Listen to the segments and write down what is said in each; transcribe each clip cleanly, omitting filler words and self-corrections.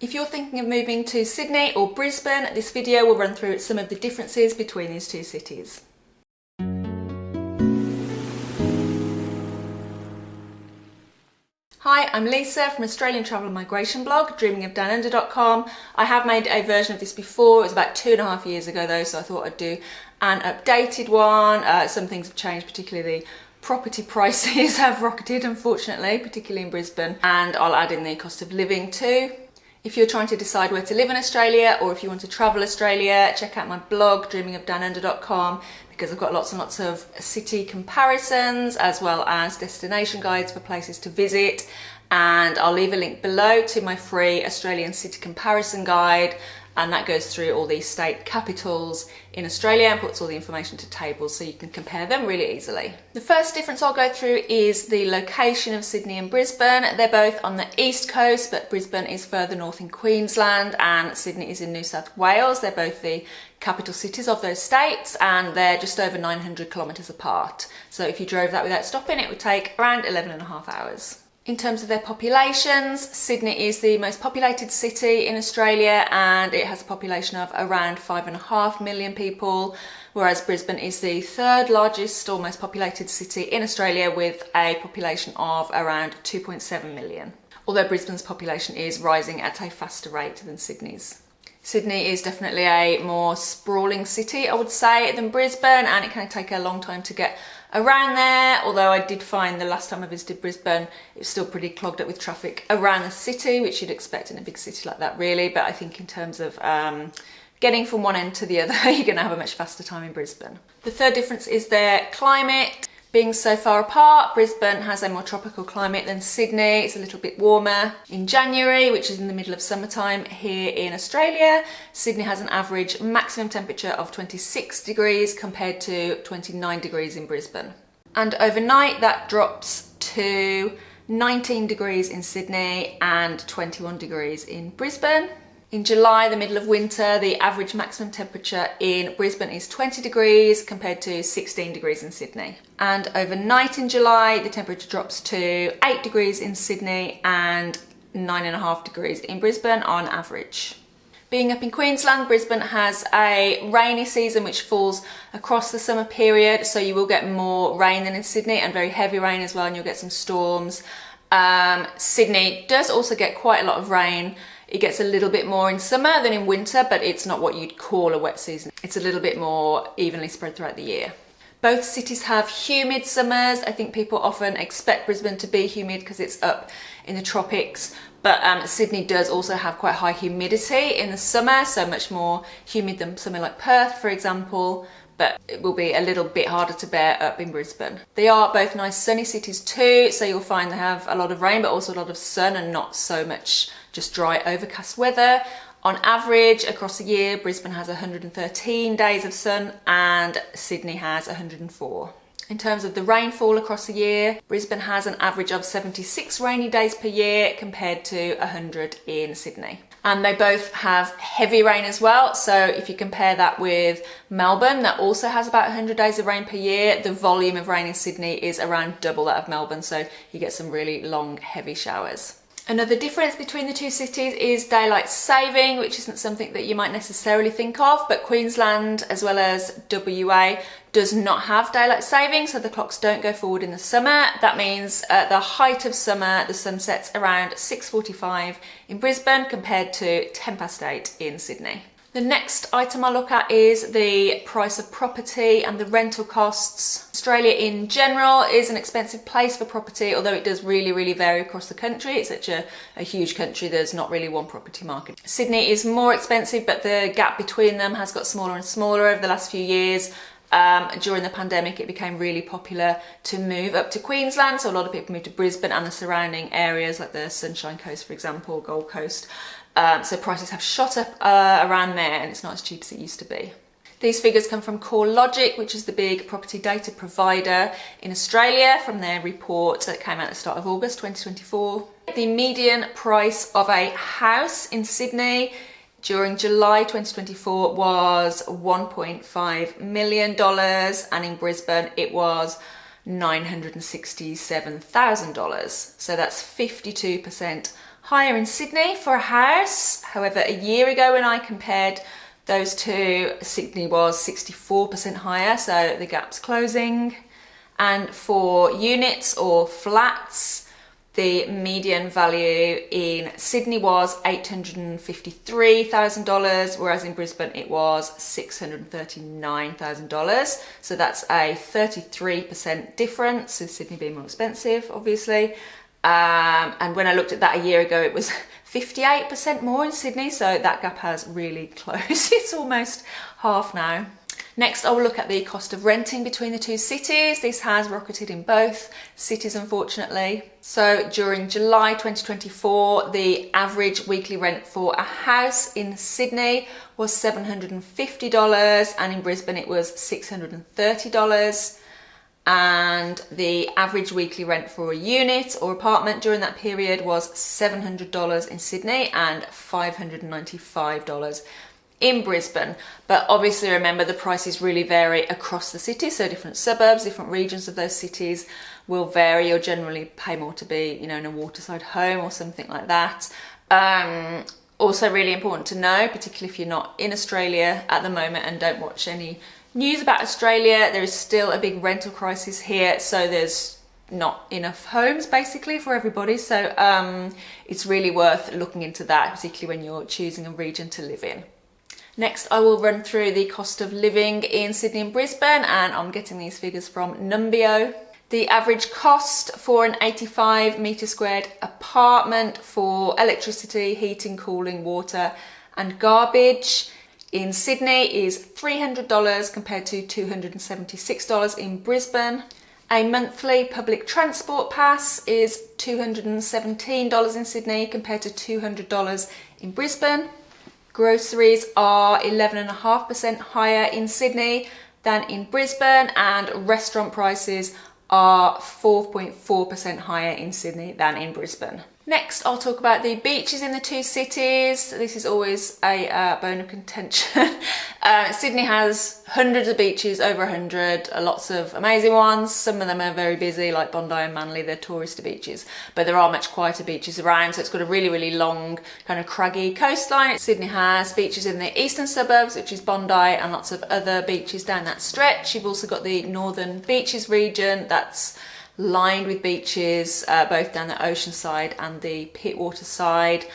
If you're thinking of moving to Sydney or Brisbane, this video will run through some of the differences between these two cities. Hi, I'm Lisa from Australian travel and migration blog, dreamingofdownunder.com. I have made a version of this before. It was about 2.5 years ago though, so I thought I'd do an updated one. Some things have changed, particularly the property prices have rocketed, unfortunately, particularly in Brisbane, and I'll add in the cost of living too. If you're trying to decide where to live in Australia, or if you want to travel Australia, check out my blog, dreamingofdownunder.com, because I've got lots and lots of city comparisons as well as destination guides for places to visit. And I'll leave a link below to my free Australian city comparison guide, and that goes through all the state capitals in Australia and puts all the information to tables so you can compare them really easily. The first difference I'll go through is the location of Sydney and Brisbane. They're both on the east coast, but Brisbane is further north in Queensland and Sydney is in New South Wales. They're both the capital cities of those states, and they're just over 900 kilometres apart. So if you drove that without stopping, it would take around 11.5 hours. In terms of their populations, Sydney is the most populated city in Australia and it has a population of around 5.5 million people, whereas Brisbane is the third largest or most populated city in Australia with a population of around 2.7 million. Although Brisbane's population is rising at a faster rate than Sydney's. Sydney is definitely a more sprawling city, I would say, than Brisbane, and it can take a long time to get around there, although I did find the last time I visited Brisbane it was still pretty clogged up with traffic around the city, which you'd expect in a big city like that really, but I think in terms of getting from one end to the other you're going to have a much faster time in Brisbane. The third difference is their climate. Being so far apart, Brisbane has a more tropical climate than Sydney. It's a little bit warmer in January, which is in the middle of summertime here in Australia. Sydney has an average maximum temperature of 26 degrees compared to 29 degrees in Brisbane. And overnight that drops to 19 degrees in Sydney and 21 degrees in Brisbane. In July, the middle of winter, the average maximum temperature in Brisbane is 20 degrees compared to 16 degrees in Sydney. And overnight in July, the temperature drops to 8 degrees in Sydney and 9.5 degrees in Brisbane on average. Being up in Queensland, Brisbane has a rainy season which falls across the summer period, so you will get more rain than in Sydney and very heavy rain as well, and you'll get some storms. Sydney does also get quite a lot of rain. It gets a little bit more in summer than in winter, but it's not what you'd call a wet season. It's a little bit more evenly spread throughout the year. Both cities have humid summers. I think people often expect Brisbane to be humid because it's up in the tropics, but Sydney does also have quite high humidity in the summer, so much more humid than somewhere like Perth, for example, but it will be a little bit harder to bear up in Brisbane. They are both nice sunny cities too, so you'll find they have a lot of rain but also a lot of sun and not so much just dry overcast weather. On average across the year, Brisbane has 113 days of sun and Sydney has 104. In terms of the rainfall across the year, Brisbane has an average of 76 rainy days per year compared to 100 in Sydney. And they both have heavy rain as well, so if you compare that with Melbourne, that also has about 100 days of rain per year, the volume of rain in Sydney is around double that of Melbourne, so you get some really long heavy showers. Another difference between the two cities is daylight saving, which isn't something that you might necessarily think of, but Queensland as well as WA does not have daylight saving, so the clocks don't go forward in the summer. That means at the height of summer, the sun sets around 6:45 in Brisbane compared to 8:10 in Sydney. The next item I'll look at is the price of property and the rental costs. Australia in general is an expensive place for property, although it does really vary across the country. It's such a huge country, there's not really one property market. Sydney is more expensive, but the gap between them has got smaller and smaller over the last few years. During the pandemic, it became really popular to move up to Queensland, so a lot of people moved to Brisbane and the surrounding areas like the Sunshine Coast, for example, Gold Coast. So prices have shot up around there and it's not as cheap as it used to be. These figures come from CoreLogic, which is the big property data provider in Australia, from their report that came out at the start of August 2024. The median price of a house in Sydney during July 2024 was $1.5 million, and in Brisbane it was $967,000. So that's 52% higher in Sydney for a house. However, a year ago when I compared those two, Sydney was 64% higher, so the gap's closing. And for units or flats, the median value in Sydney was $853,000, whereas in Brisbane it was $639,000. So that's a 33% difference, with Sydney being more expensive, obviously. And when I looked at that a year ago, it was 58% more in Sydney, so that gap has really closed. It's almost half now. Next, I will look at the cost of renting between the two cities. This has rocketed in both cities, unfortunately. So during July 2024, the average weekly rent for a house in Sydney was $750, and in Brisbane it was $630. And the average weekly rent for a unit or apartment during that period was $700 in Sydney and $595 in Brisbane. But obviously remember, the prices really vary across the city, so different suburbs, different regions of those cities will vary. You'll generally pay more to be, in a waterside home or something like that. Also really important to know, particularly if you're not in Australia at the moment and don't watch any news about Australia, there is still a big rental crisis here, so there's not enough homes basically for everybody. So it's really worth looking into that, particularly when you're choosing a region to live in. Next, I will run through the cost of living in Sydney and Brisbane, and I'm getting these figures from Numbeo. The average cost for an 85 metre squared apartment for electricity, heating, cooling, water and garbage in Sydney is $300 compared to $276 in Brisbane. A monthly public transport pass is $217 in Sydney compared to $200 in Brisbane. Groceries are 11.5% higher in Sydney than in Brisbane, and restaurant prices are 4.4% higher in Sydney than in Brisbane. Next, I'll talk about the beaches in the two cities. This is always a bone of contention. Sydney has hundreds of beaches, over 100, lots of amazing ones. Some of them are very busy, like Bondi and Manly, they're tourist beaches, but there are much quieter beaches around, so it's got a really, really long, kind of craggy coastline. Sydney has beaches in the eastern suburbs, which is Bondi, and lots of other beaches down that stretch. You've also got the northern beaches region that's lined with beaches, both down the ocean side and the Pittwater side.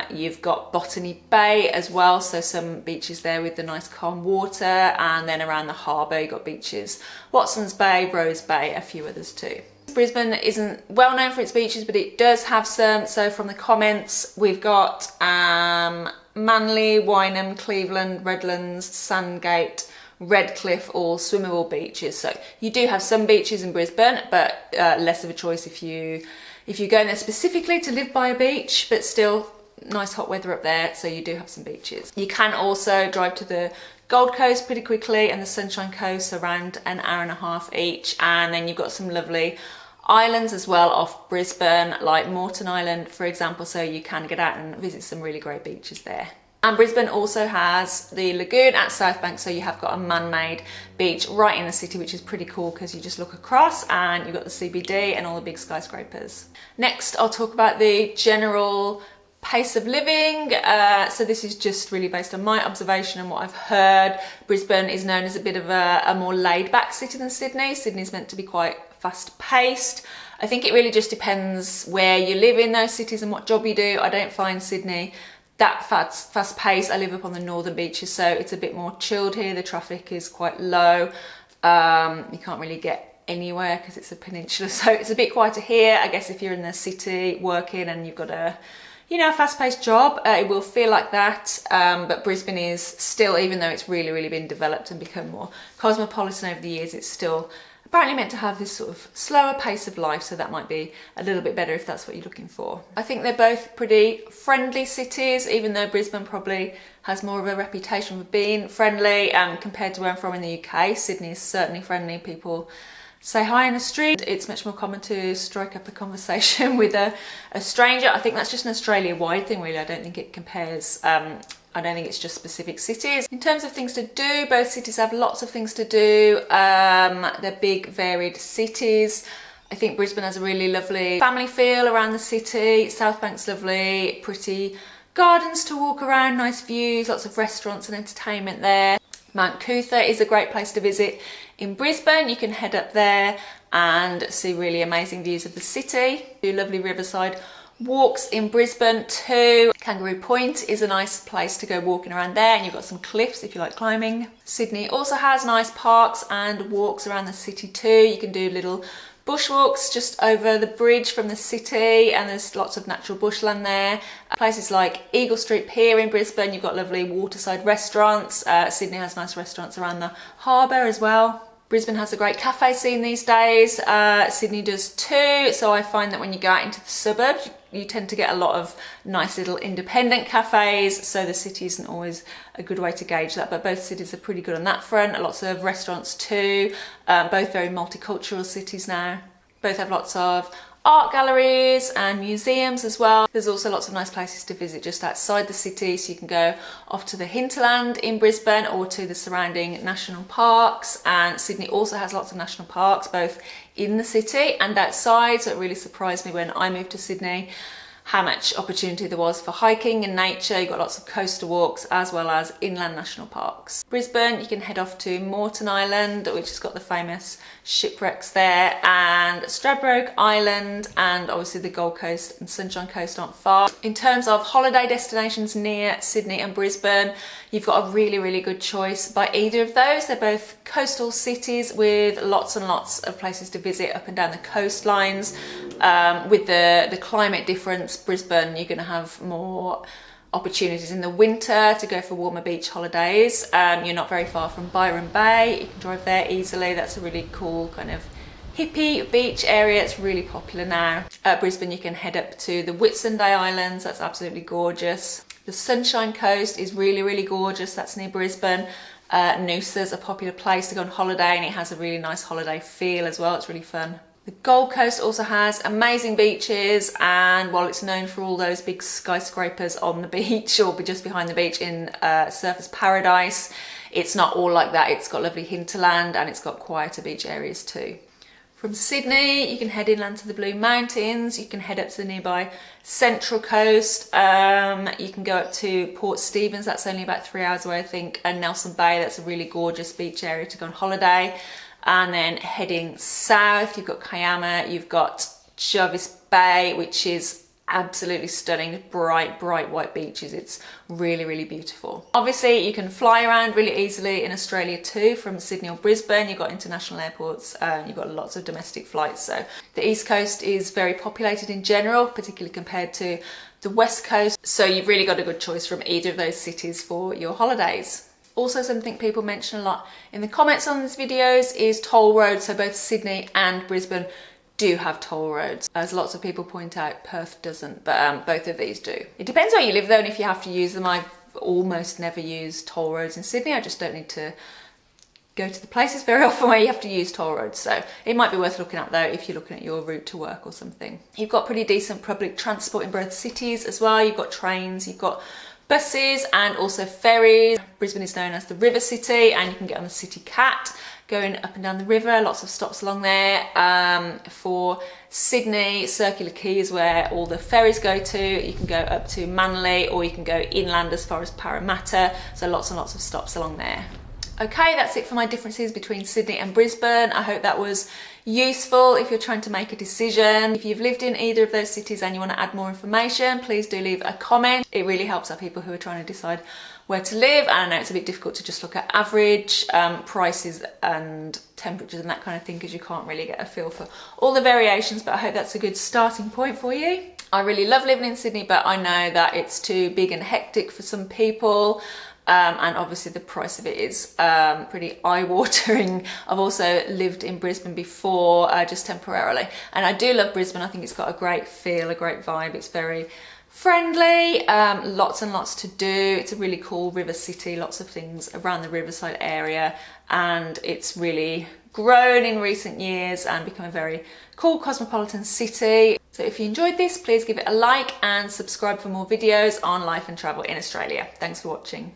You've got Botany Bay as well, so some beaches there with the nice calm water, and then around the harbour you've got beaches, Watson's Bay, Rose Bay, a few others too. Brisbane isn't well known for its beaches, but it does have some. So from the comments, we've got Manly, Wynham, Cleveland, Redlands, Sandgate, Redcliffe, all swimmable beaches. So you do have some beaches in Brisbane, but less of a choice if you're going there specifically to live by a beach, but still nice hot weather up there, so you do have some beaches. You can also drive to the Gold Coast pretty quickly and the Sunshine Coast, around an hour and a half each, and then you've got some lovely islands as well off Brisbane, like Moreton Island for example, so you can get out and visit some really great beaches there. And Brisbane also has the lagoon at South Bank, so you have got a man-made beach right in the city, which is pretty cool because you just look across and you've got the CBD and all the big skyscrapers. Next, I'll talk about the general pace of living. So this is just really based on my observation and what I've heard. Brisbane is known as a bit of a more laid-back city than Sydney. Sydney's meant to be quite fast-paced. I think it really just depends where you live in those cities and what job you do. I don't find Sydney that fast paced. I live up on the northern beaches, so it's a bit more chilled here. The traffic is quite low. You can't really get anywhere because it's a peninsula, so it's a bit quieter here. I guess if you're in the city working and you've got a fast paced job, it will feel like that. But Brisbane is still, even though it's really been developed and become more cosmopolitan over the years, it's still apparently meant to have this sort of slower pace of life, so that might be a little bit better if that's what you're looking for. I think they're both pretty friendly cities, even though Brisbane probably has more of a reputation for being friendly compared to where I'm from in the UK. Sydney is certainly friendly. People say hi in the street. It's much more common to strike up a conversation with a stranger. I think that's just an Australia-wide thing really. I don't think it compares. I don't think it's just specific cities. In terms of things to do, both cities have lots of things to do. They're big, varied cities. I think Brisbane has a really lovely family feel around the city. South Bank's lovely, pretty gardens to walk around, nice views, lots of restaurants and entertainment there. Mount Cootha is a great place to visit in Brisbane. You can head up there and see really amazing views of the city. Do lovely riverside walks in Brisbane too. Kangaroo Point is a nice place to go walking around there, and you've got some cliffs if you like climbing. Sydney also has nice parks and walks around the city too. You can do little bushwalks just over the bridge from the city, and there's lots of natural bushland there. Places like Eagle Street Pier in Brisbane, you've got lovely waterside restaurants. Sydney has nice restaurants around the harbour as well. Brisbane has a great cafe scene these days. Sydney does too. So I find that when you go out into the suburbs, you tend to get a lot of nice little independent cafes. So the city isn't always a good way to gauge that, but both cities are pretty good on that front. Lots of restaurants too. Both very multicultural cities now. Both have lots of art galleries and museums as well. There's also lots of nice places to visit just outside the city, so you can go off to the hinterland in Brisbane or to the surrounding national parks. And Sydney also has lots of national parks, both in the city and outside, so it really surprised me when I moved to Sydney how much opportunity there was for hiking and nature. You've got lots of coastal walks as well as inland national parks. Brisbane, you can head off to Moreton Island, which has got the famous shipwrecks there, and Stradbroke Island, and obviously the Gold Coast and Sunshine Coast aren't far. In terms of holiday destinations near Sydney and Brisbane, you've got a really good choice by either of those. They're both coastal cities with lots and lots of places to visit up and down the coastlines. With the climate difference, Brisbane, you're going to have more opportunities in the winter to go for warmer beach holidays. You're not very far from Byron Bay. You can drive there easily. That's a really cool kind of hippie beach area. It's really popular now. Brisbane, you can head up to the Whitsunday Islands. That's absolutely gorgeous. The Sunshine Coast is really gorgeous. That's near Brisbane. Noosa's a popular place to go on holiday, and it has a really nice holiday feel as well. It's really fun. The Gold Coast also has amazing beaches, and while it's known for all those big skyscrapers on the beach or just behind the beach in Surfers Paradise, it's not all like that. It's got lovely hinterland and it's got quieter beach areas too. From Sydney, you can head inland to the Blue Mountains. You can head up to the nearby Central Coast. You can go up to Port Stephens. That's only about 3 hours away, I think. And Nelson Bay, that's a really gorgeous beach area to go on holiday. And then heading south, you've got Kiama, you've got Jervis Bay, which is absolutely stunning, bright white beaches. It's really beautiful. Obviously, you can fly around really easily in Australia too, from Sydney or Brisbane. You've got international airports, you've got lots of domestic flights. So the East Coast is very populated in general, particularly compared to the West Coast. So you've really got a good choice from either of those cities for your holidays. Also, something people mention a lot in the comments on these videos is toll roads. So both Sydney and Brisbane do have toll roads. As lots of people point out, Perth doesn't, but both of these do. It depends where you live though, and if you have to use them. I've almost never used toll roads in Sydney. I just don't need to go to the places very often where you have to use toll roads. So it might be worth looking at though if you're looking at your route to work or something. You've got pretty decent public transport in both cities as well. You've got trains, you've got buses and also ferries. Brisbane is known as the River City, and you can get on the City Cat going up and down the river. Lots of stops along there. For Sydney, Circular Quay is where all the ferries go to. You can go up to Manly, or you can go inland as far as Parramatta. So lots and lots of stops along there. Okay, that's it for my differences between Sydney and Brisbane. I hope that was useful if you're trying to make a decision. If you've lived in either of those cities and you want to add more information, please do leave a comment. It really helps out people who are trying to decide where to live. And I know it's a bit difficult to just look at average prices and temperatures and that kind of thing, because you can't really get a feel for all the variations, but I hope that's a good starting point for you. I really love living in Sydney, but I know that it's too big and hectic for some people. And obviously the price of it is pretty eye-watering. I've also lived in Brisbane before, just temporarily, and I do love Brisbane. I think it's got a great feel, a great vibe. It's very friendly, lots and lots to do. It's a really cool river city, lots of things around the riverside area, and it's really grown in recent years and become a very cool cosmopolitan city. So if you enjoyed this, please give it a like and subscribe for more videos on life and travel in Australia. Thanks for watching.